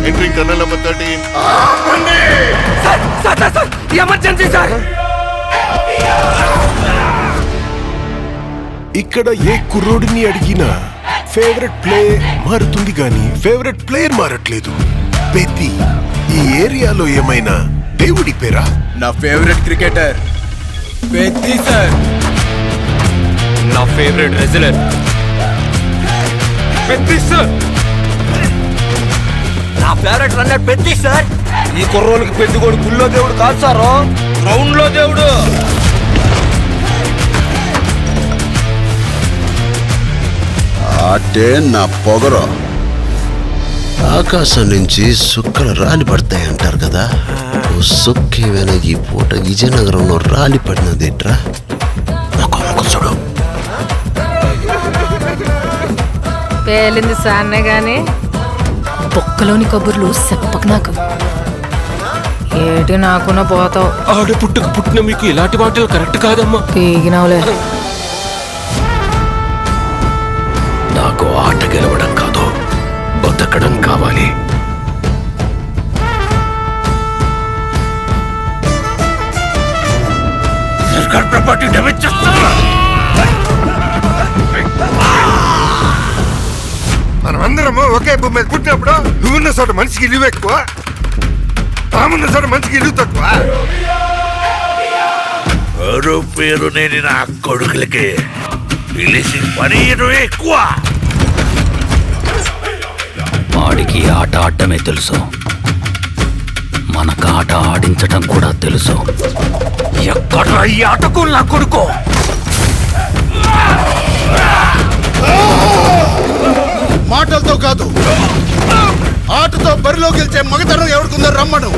Entering tunnel number 13. Sir emergency sir. ఇక్కడ ఏ కుర్రోడిని అడిగినా favourite play మారుతుంది గాని ఫేవరెట్ ప్లేయర్ మారట్లేదు. పెద్ది ఈ ఏరియాలో ఏమైనా దేవుడి పేరా? నా ఫేవరెట్ క్రికెటర్ పెద్ది సార్. నా ఫేవరెట్ రెజ్లర్ పెద్ది సార్. నా ఫేవరెట్ రన్నర్ పెద్ది సార్. ఈ కుర్రోళ్ళకి పెద్ది కూడా గుళ్ళో దేవుడు కాదు సార్, గ్రౌండ్ లో దేవుడు. ఆటే నా పొగరు. ఆకాశం నుంచి సుక్కలు రాలి పడతాయి అంటారు కదా, సుక్కేమైనా ఈ పూట విజయనగరంలో రాలి పడినదేట్రా? చూడు, పేలింది సాన్నే గాని బొక్కలోని కబుర్లు చెప్పకు నాకు. ఏటి నాకున్న పోతావు. ఆడ పుట్టిన మీకు ఇలాంటి మాటలు కరెక్ట్ కాదమ్మా. పీగినవులే. నాకు ఆట గెలవడం కాదు, బతకడం కావాలి. సర్కార్ ప్రాపర్టీ డ్యామేజ్ చేస్తా. మనమందరము ఒకే భూమి మీద పుట్టినప్పుడు నువ్వున్న చోట మనిషికి ఇల్లు ఎక్కువ, తామున్న చోట మనిషికి ఇల్లు తక్కువ. పేరు నేను నా కొడుకులకి పిలిచి పని ఎక్కువ. వాడికి ఆట ఆడటమే తెలుసు, మనకు ఆట ఆడించటం కూడా తెలుసు. ఎక్కడ ఈ ఆటకు నా కొడుకు? మాటలతో కాదు, ఆటతో బరిలో గెలిచే మగతనం ఎవరికుందో రమ్మను.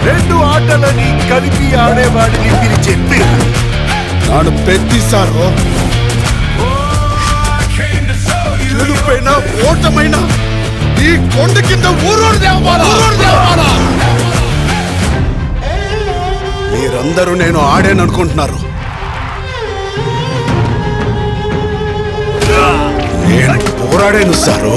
రెండు ఆటలని కలిపి ఆడేవాడిని పిలిచే పేరు నాను పెద్ది సారు. గెలుపైనా ఓటమైనా ఈ కొండ కింద ఊరోడు దేవాలా. మీరందరూ నేను ఆడాననుకుంటున్నారు. నేను పోరాడాను సారు.